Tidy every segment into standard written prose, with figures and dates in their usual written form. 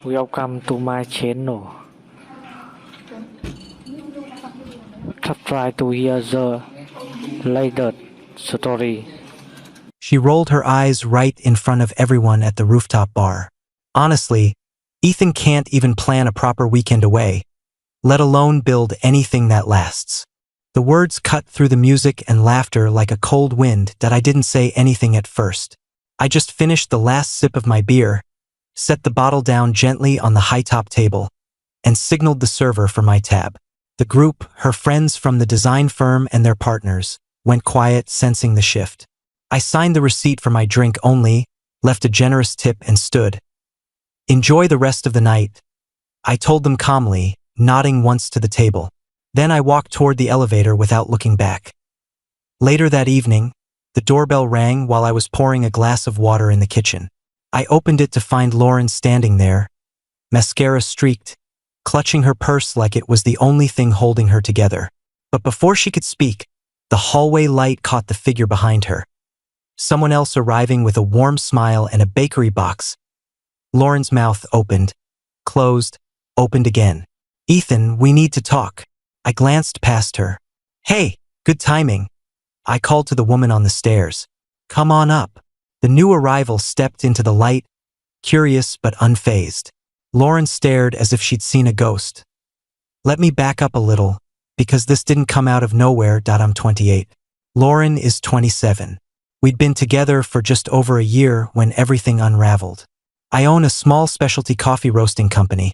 Welcome to my channel. Try to hear the latest story. She rolled her eyes right in front of everyone at the rooftop bar. Honestly, Ethan can't even plan a proper weekend away, let alone build anything that lasts. The words cut through the music and laughter like a cold wind that I didn't say anything at first. I just finished the last sip of my beer, set the bottle down gently on the high-top table, and signaled the server for my tab. The group, her friends from the design firm and their partners, went quiet, sensing the shift. I signed the receipt for my drink only, left a generous tip, and stood. "Enjoy the rest of the night," I told them calmly, nodding once to the table. Then I walked toward the elevator without looking back. Later that evening, the doorbell rang while I was pouring a glass of water in the kitchen. I opened it to find Lauren standing there, mascara streaked, clutching her purse like it was the only thing holding her together. But before she could speak, the hallway light caught the figure behind her. Someone else arriving with a warm smile and a bakery box. Lauren's mouth opened, closed, opened again. "Ethan, we need to talk." I glanced past her. "Hey, good timing," I called to the woman on the stairs. "Come on up." The new arrival stepped into the light, curious but unfazed. Lauren stared as if she'd seen a ghost. "Let me back up a little, because this didn't come out of nowhere. I'm 28. Lauren is 27. We'd been together for just over a year when everything unraveled. I own a small specialty coffee roasting company.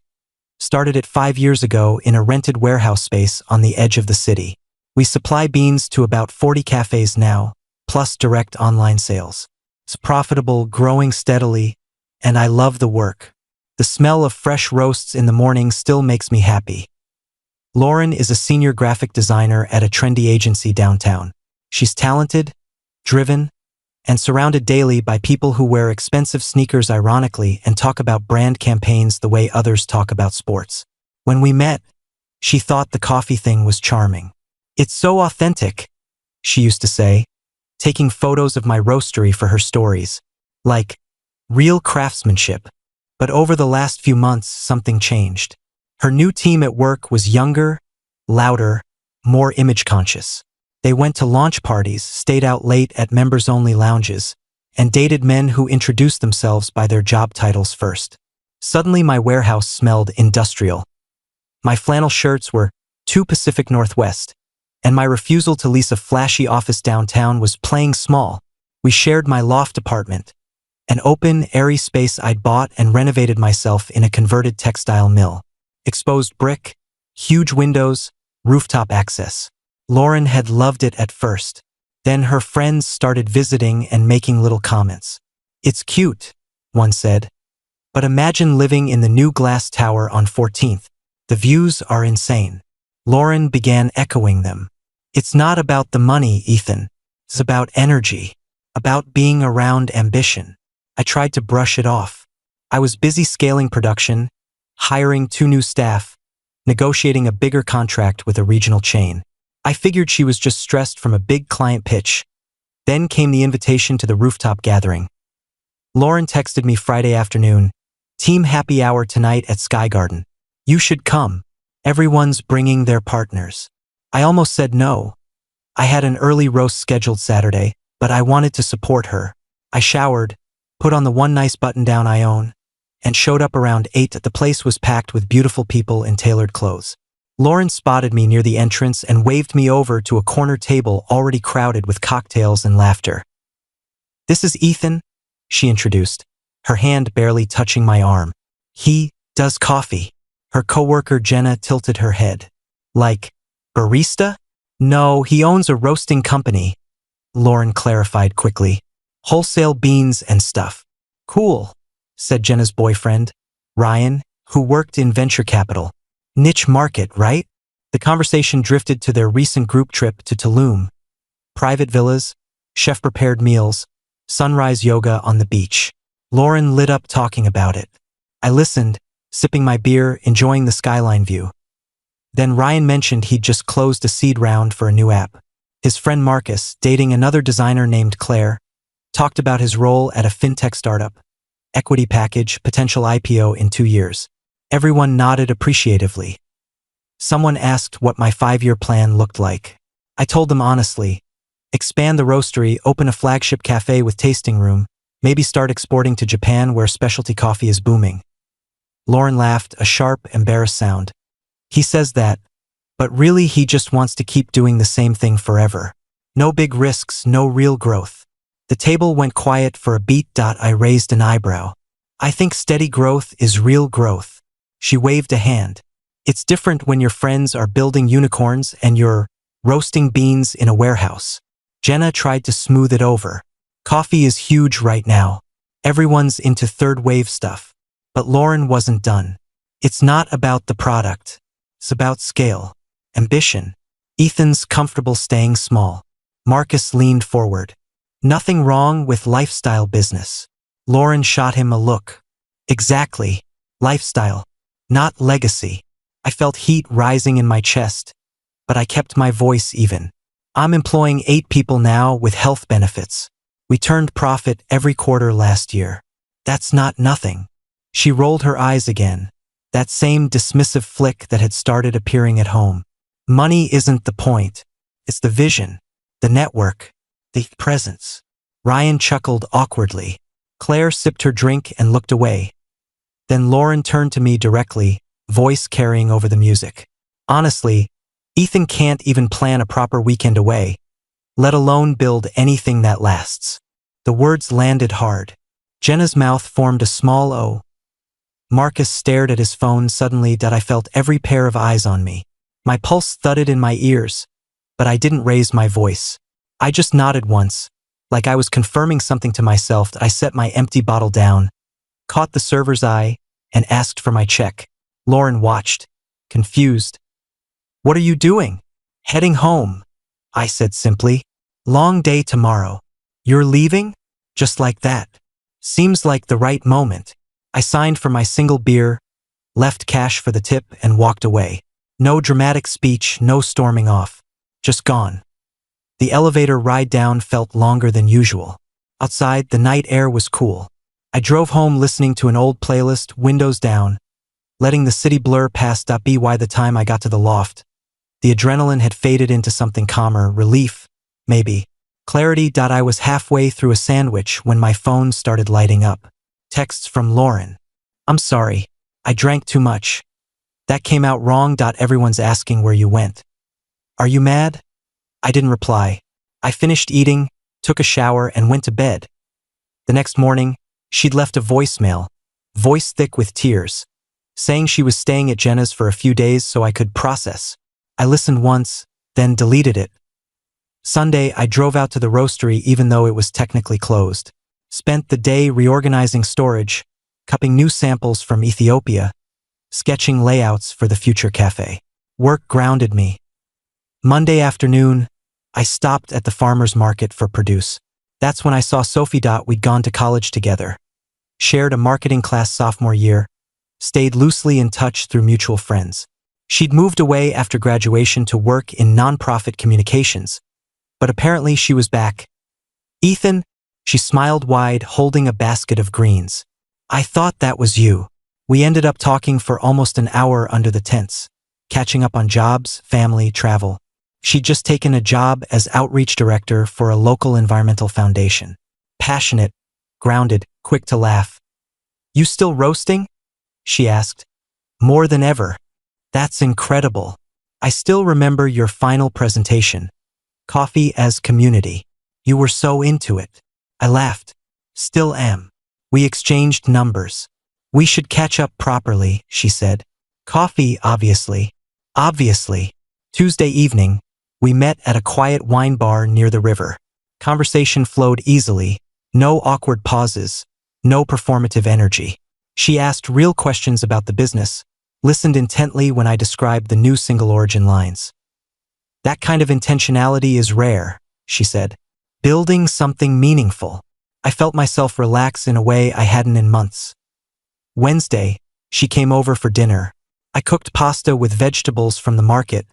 Started it 5 years ago in a rented warehouse space on the edge of the city. We supply beans to about 40 cafes now, plus direct online sales. It's profitable, growing steadily, and I love the work. The smell of fresh roasts in the morning still makes me happy. Lauren is a senior graphic designer at a trendy agency downtown. She's talented, driven, and surrounded daily by people who wear expensive sneakers ironically and talk about brand campaigns the way others talk about sports. When we met, she thought the coffee thing was charming. "It's so authentic," she used to say, taking photos of my roastery for her stories. Like, real craftsmanship. But over the last few months, something changed. Her new team at work was younger, louder, more image-conscious. They went to launch parties, stayed out late at members-only lounges, and dated men who introduced themselves by their job titles first. Suddenly my warehouse smelled industrial. My flannel shirts were too Pacific Northwest, and my refusal to lease a flashy office downtown was playing small. We shared my loft apartment, an open, airy space I'd bought and renovated myself in a converted textile mill. Exposed brick, huge windows, rooftop access. Lauren had loved it at first. Then her friends started visiting and making little comments. "It's cute," one said, "but imagine living in the new glass tower on 14th. The views are insane." Lauren began echoing them. "It's not about the money, Ethan. It's about energy, about being around ambition." I tried to brush it off. I was busy scaling production, hiring 2 new staff, negotiating a bigger contract with a regional chain. I figured she was just stressed from a big client pitch. Then came the invitation to the rooftop gathering. Lauren texted me Friday afternoon, "Team happy hour tonight at Sky Garden. You should come. Everyone's bringing their partners." I almost said no. I had an early roast scheduled Saturday, but I wanted to support her. I showered, put on the one nice button-down I own, and showed up around 8. The place was packed with beautiful people in tailored clothes. Lauren spotted me near the entrance and waved me over to a corner table already crowded with cocktails and laughter. "This is Ethan," she introduced, her hand barely touching my arm. "He does coffee." Her coworker Jenna tilted her head. "Like, barista?" "No, he owns a roasting company," Lauren clarified quickly. "Wholesale beans and stuff." "Cool," said Jenna's boyfriend, Ryan, who worked in venture capital. "Niche market, right?" The conversation drifted to their recent group trip to Tulum. Private villas, chef-prepared meals, sunrise yoga on the beach. Lauren lit up talking about it. I listened, sipping my beer, enjoying the skyline view. Then Ryan mentioned he'd just closed a seed round for a new app. His friend Marcus, dating another designer named Qley, talked about his role at a fintech startup. equity package, potential IPO in 2 years. Everyone nodded appreciatively. Someone asked what my 5-year plan looked like. I told them honestly. Expand the roastery, open a flagship cafe with tasting room, maybe start exporting to Japan where specialty coffee is booming. Lauren laughed, a sharp, embarrassed sound. He says that, but really he just wants to keep doing the same thing forever. No big risks, no real growth. The table went quiet for a beat. I raised an eyebrow. I think steady growth is real growth. She waved a hand. It's different when your friends are building unicorns and you're roasting beans in a warehouse. Jenna tried to smooth it over. Coffee is huge right now. Everyone's into third wave stuff. But Lauren wasn't done. It's not about the product. It's about scale. Ambition. Ethan's comfortable staying small. Marcus leaned forward. Nothing wrong with lifestyle business. Lauren shot him a look. Exactly. Lifestyle. Not legacy. I felt heat rising in my chest, but I kept my voice even. I'm employing 8 people now with health benefits. We turned profit every quarter last year. That's not nothing. She rolled her eyes again. That same dismissive flick that had started appearing at home. Money isn't the point. It's the vision, the network, the presence. Ryan chuckled awkwardly. Claire sipped her drink and looked away. Then Lauren turned to me directly, voice carrying over the music. Honestly, Ethan can't even plan a proper weekend away, let alone build anything that lasts. The words landed hard. Jenna's mouth formed a small O. Marcus stared at his phone suddenly. I felt every pair of eyes on me. My pulse thudded in my ears, but I didn't raise my voice. I just nodded once, like I was confirming something to myself. I set my empty bottle down, caught the server's eye, and asked for my check. Lauren watched, confused. What are you doing? Heading home, I said simply. Long day tomorrow. You're leaving? Just like that. Seems like the right moment. I signed for my single beer, left cash for the tip, and walked away. No dramatic speech, no storming off. Just gone. The elevator ride down felt longer than usual. Outside, the night air was cool. I drove home listening to an old playlist, windows down, letting the city blur past. By the time I got to the loft, the adrenaline had faded into something calmer, relief, maybe. Clarity. I was halfway through a sandwich when my phone started lighting up. Texts from Lauren. I'm sorry. I drank too much. That came out wrong. Everyone's asking where you went. Are you mad? I didn't reply. I finished eating, took a shower, and went to bed. The next morning, she'd left a voicemail, voice thick with tears, saying she was staying at Jenna's for a few days so I could process. I listened once, then deleted it. Sunday, I drove out to the roastery even though it was technically closed. Spent the day reorganizing storage, cupping new samples from Ethiopia, sketching layouts for the future cafe. Work grounded me. Monday afternoon, I stopped at the farmer's market for produce. That's when I saw Sophie. We'd gone to college together, shared a marketing class sophomore year, stayed loosely in touch through mutual friends. She'd moved away after graduation to work in nonprofit communications, but apparently she was back. Ethan, she smiled wide, holding a basket of greens. I thought that was you. We ended up talking for almost an hour under the tents, catching up on jobs, family, travel. She'd just taken a job as outreach director for a local environmental foundation. Passionate, grounded, quick to laugh. You still roasting? She asked. More than ever. That's incredible. I still remember your final presentation. Coffee as community. You were so into it. I laughed. Still am. We exchanged numbers. We should catch up properly, she said. Coffee, obviously. Obviously. Tuesday evening, we met at a quiet wine bar near the river. Conversation flowed easily, no awkward pauses, no performative energy. She asked real questions about the business, listened intently when I described the new single origin lines. That kind of intentionality is rare, she said. Building something meaningful. I felt myself relax in a way I hadn't in months. Wednesday, she came over for dinner. I cooked pasta with vegetables from the market,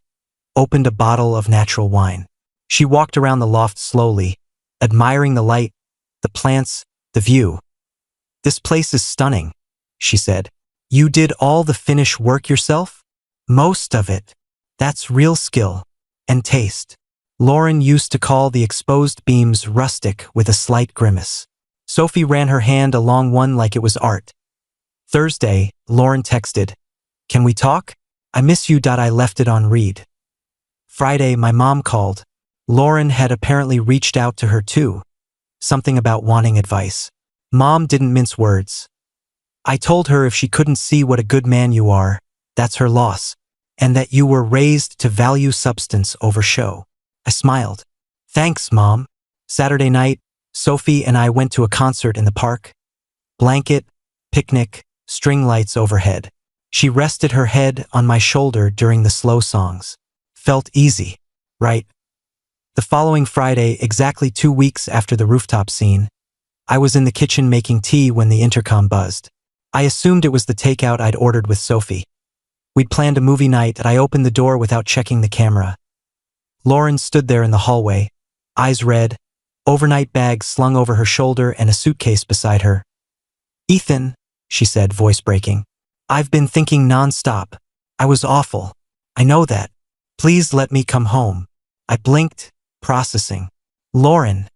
opened a bottle of natural wine. She walked around the loft slowly, admiring the light, the plants, the view. This place is stunning, she said. You did all the finish work yourself? Most of it. That's real skill and taste. Lauren used to call the exposed beams rustic with a slight grimace. Sophie ran her hand along one like it was art. Thursday, Lauren texted, "Can we talk? I miss you. I left it on read." Friday, my mom called. Lauren had apparently reached out to her too. Something about wanting advice. Mom didn't mince words. I told her if she couldn't see what a good man you are, that's her loss, and that you were raised to value substance over show. I smiled. Thanks, Mom. Saturday night, Sophie and I went to a concert in the park. Blanket, picnic, string lights overhead. She rested her head on my shoulder during the slow songs. Felt easy, right? The following Friday, exactly 2 weeks after the rooftop scene, I was in the kitchen making tea when the intercom buzzed. I assumed it was the takeout I'd ordered with Sophie. We'd planned a movie night and I opened the door without checking the camera. Lauren stood there in the hallway, eyes red, overnight bag slung over her shoulder and a suitcase beside her. "Ethan," she said, voice breaking, "I've been thinking nonstop. I was awful. I know that. Please let me come home." I blinked, processing. "Lauren."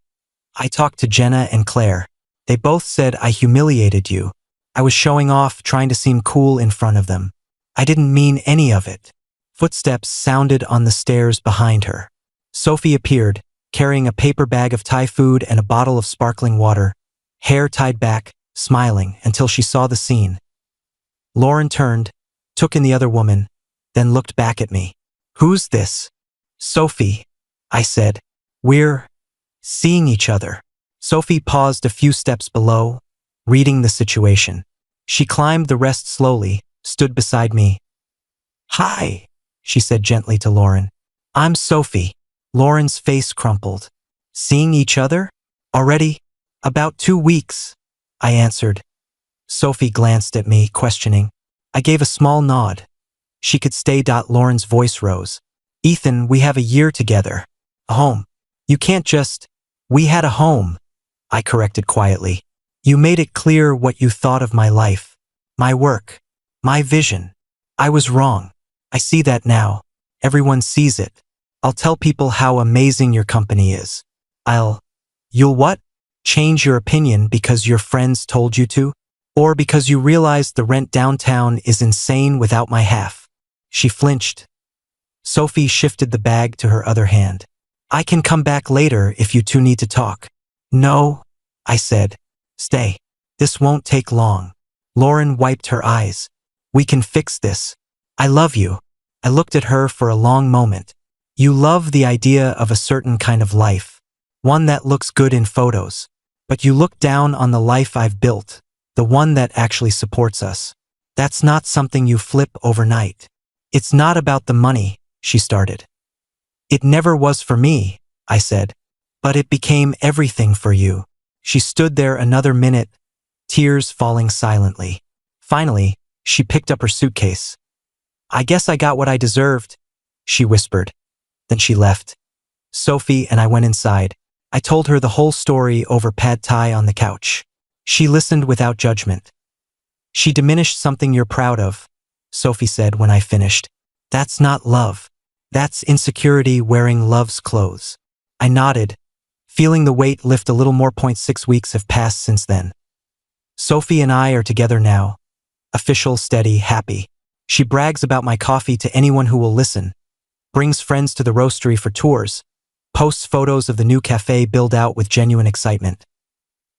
I talked to Jenna and Claire. They both said I humiliated you. I was showing off, trying to seem cool in front of them. I didn't mean any of it. Footsteps sounded on the stairs behind her. Sophie appeared, carrying a paper bag of Thai food and a bottle of sparkling water, hair tied back, smiling until she saw the scene. Lauren turned, took in the other woman, then looked back at me. "Who's this?" "Sophie," I said. "We're seeing each other." Sophie paused a few steps below, reading the situation. She climbed the rest slowly, stood beside me. "Hi," she said gently to Lauren. "I'm Sophie." Lauren's face crumpled. "Seeing each other? Already? About 2 weeks," I answered. Sophie glanced at me, questioning. I gave a small nod. She could stay. Lauren's voice rose. "Ethan, we have a year together. A home. You can't just—" "We had a home," I corrected quietly. "You made it clear what you thought of my life, my work, my vision. I was wrong. I see that now. Everyone sees it. I'll tell people how amazing your company is. You'll what? Change your opinion because your friends told you to? Or because you realized the rent downtown is insane without my half?" She flinched. Sophie shifted the bag to her other hand. "I can come back later if you two need to talk." "No," I said. "Stay. This won't take long." Lauren wiped her eyes. "We can fix this. I love you." I looked at her for a long moment. "You love the idea of a certain kind of life, one that looks good in photos. But you look down on the life I've built, the one that actually supports us. That's not something you flip overnight." "It's not about the money," she started. "It never was for me," I said. "But it became everything for you." She stood there another minute, tears falling silently. Finally, she picked up her suitcase. "I guess I got what I deserved," she whispered. Then she left. Sophie and I went inside. I told her the whole story over pad thai on the couch. She listened without judgment. "She diminished something you're proud of," Sophie said when I finished. "That's not love. That's insecurity wearing love's clothes." I nodded, feeling the weight lift a little more. 6 weeks have passed since then. Sophie and I are together now. Official, steady, happy. She brags about my coffee to anyone who will listen, brings friends to the roastery for tours, posts photos of the new cafe built out with genuine excitement.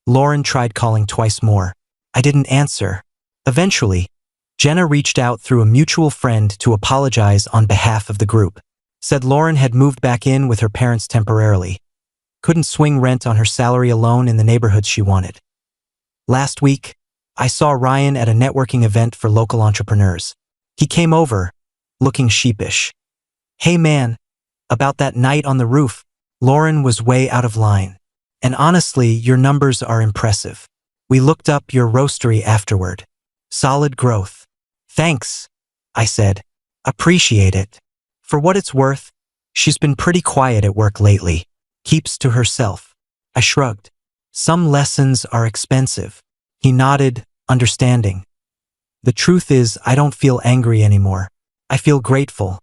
Lauren tried calling twice more. I didn't answer. Eventually, Jenna reached out through a mutual friend to apologize on behalf of the group. Said Lauren had moved back in with her parents temporarily. Couldn't swing rent on her salary alone in the neighborhoods she wanted. Last week, I saw Ryan at a networking event for local entrepreneurs. He came over, looking sheepish. "Hey man, about that night on the roof, Lauren was way out of line. And honestly, your numbers are impressive. We looked up your roastery afterward. Solid growth." "Thanks," I said. "Appreciate it." For what it's worth, she's been pretty quiet at work lately. Keeps to herself. I shrugged. Some lessons are expensive. He nodded, understanding. The truth is, I don't feel angry anymore. I feel grateful.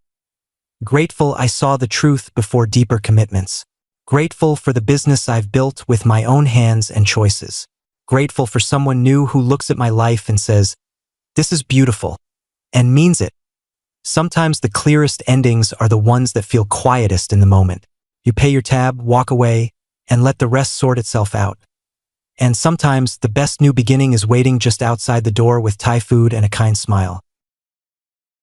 Grateful I saw the truth before deeper commitments. Grateful for the business I've built with my own hands and choices. Grateful for someone new who looks at my life and says, "This is beautiful," and means it. Sometimes the clearest endings are the ones that feel quietest in the moment. You pay your tab, walk away, and let the rest sort itself out. And sometimes the best new beginning is waiting just outside the door with Thai food and a kind smile.